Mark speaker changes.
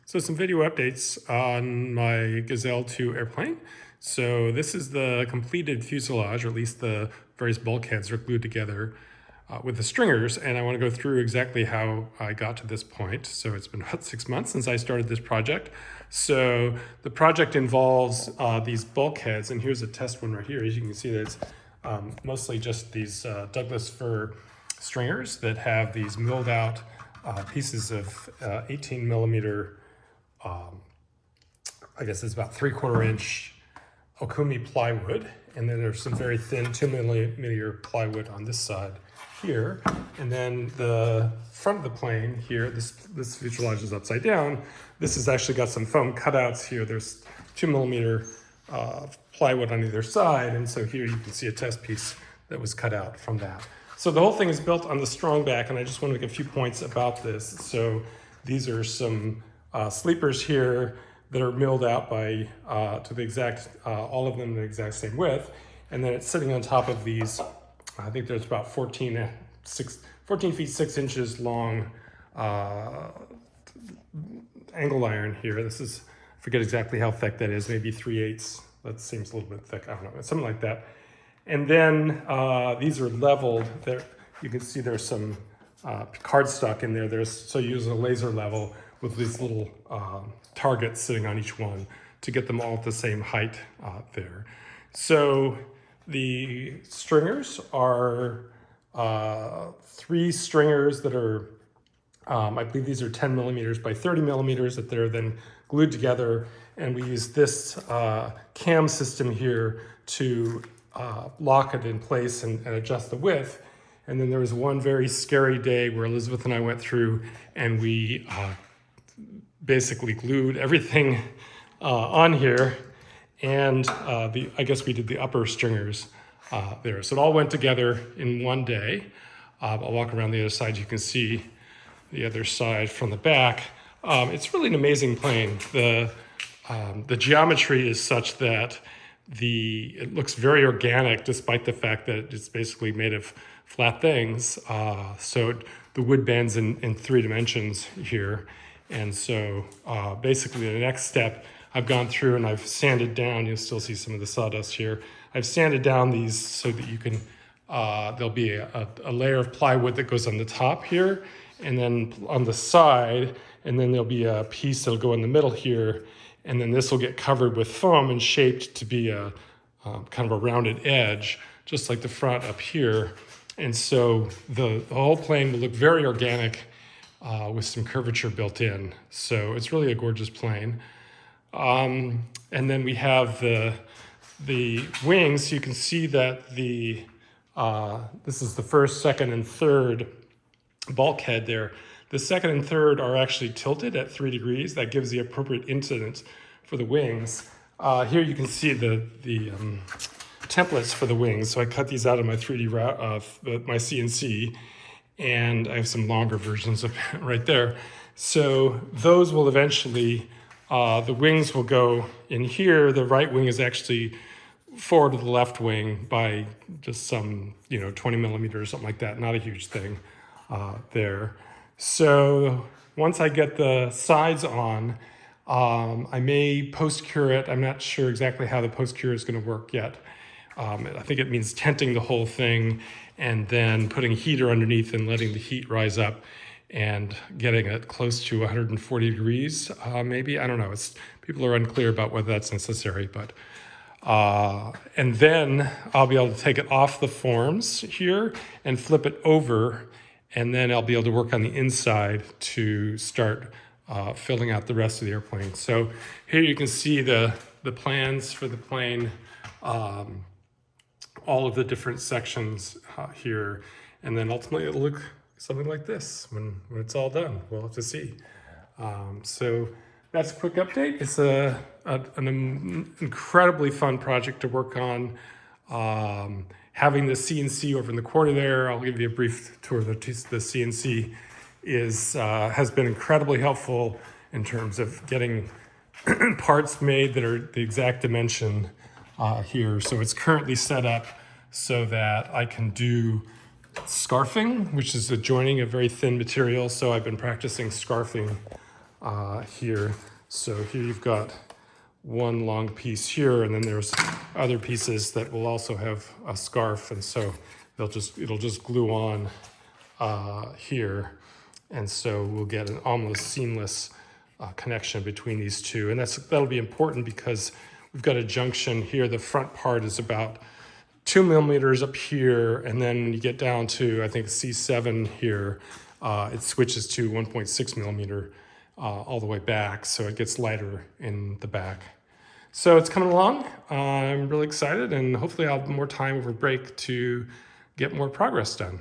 Speaker 1: So some video updates on my Gaz'Aile 2 airplane. So this is the completed fuselage, or at least the various bulkheads are glued together with the stringers, and I want to go through exactly how I got to this point. So it's been about 6 months since I started this project. So the project involves these bulkheads, and here's a test one right here. As you can see, it's mostly just these Douglas fir stringers that have these milled out pieces of 18 millimeter I guess it's about 3/4 inch Okumi plywood, and then there's some very thin 2 millimeter plywood on this side here, and then the front of the plane here, this fuselage is upside down. This has actually got some foam cutouts here. There's 2 millimeter plywood on either side, and so here you can see a test piece that was cut out from that. So the whole thing is built on the strong back, and I just want to make a few points about this. So these are some sleepers here that are milled out by to the exact, all of them the exact same width, and then it's sitting on top of these. I think there's about 14 feet 6 inches long angle iron here. This is, I forget exactly how thick that is, maybe 3/8. That seems a little bit thick. I don't know, something like that. And then these are leveled. There, you can see there's some cardstock in there. So you use a laser level with these little targets sitting on each one to get them all at the same height there. So the stringers are 3 stringers that are, I believe these are 10 millimeters by 30 millimeters that they're then glued together. And we use this cam system here to lock it in place and adjust the width. And then there was one very scary day where Elizabeth and I went through and we basically glued everything on here, and I guess we did the upper stringers there. So it all went together in one day. I'll walk around the other side. You can see the other side from the back. It's really an amazing plane. The geometry is such that it looks very organic, despite the fact that it's basically made of flat things. So the wood bends in 3 dimensions here. And so basically the next step, I've gone through and I've sanded down, you'll still see some of the sawdust here. I've sanded down these so that you can, there'll be a layer of plywood that goes on the top here, and then on the side, and then there'll be a piece that'll go in the middle here, and then this will get covered with foam and shaped to be a kind of a rounded edge, just like the front up here. And so the whole plane will look very organic with some curvature built in. So it's really a gorgeous plane. And then we have the wings. You can see that this is the first, second, and third bulkhead there. The second and third are actually tilted at 3 degrees. That gives the appropriate incidence for the wings. Here you can see the templates for the wings. So I cut these out of my 3D my CNC, and I have some longer versions of it right there. So those will eventually, the wings will go in here. The right wing is actually forward of the left wing by just some, 20 millimeters, something like that. Not a huge thing there. So once I get the sides on, I may post-cure it. I'm not sure exactly how the post-cure is going to work yet. I think it means tenting the whole thing and then putting a heater underneath and letting the heat rise up and getting it close to 140 degrees, maybe. I don't know. People are unclear about whether that's necessary, but and then I'll be able to take it off the forms here and flip it over, and then I'll be able to work on the inside to start filling out the rest of the airplane. So here you can see the plans for the plane, all of the different sections here, and then ultimately it'll look something like this when it's all done. We'll have to see. So that's a quick update. It's an incredibly fun project to work on. Having the CNC over in the corner there, I'll give you a brief tour of the CNC, has been incredibly helpful in terms of getting parts made that are the exact dimension here. So it's currently set up so that I can do scarfing, which is the joining of very thin material. So I've been practicing scarfing here. So here you've got one long piece here, and then there's other pieces that will also have a scarf, and so it'll just glue on here, and so we'll get an almost seamless connection between these two, and that'll be important because we've got a junction here. The front part is about 2 millimeters up here, and then when you get down to I think C7 here, it switches to 1.6 millimeter all the way back, so it gets lighter in the back. So it's coming along. I'm really excited, and hopefully I'll have more time over break to get more progress done.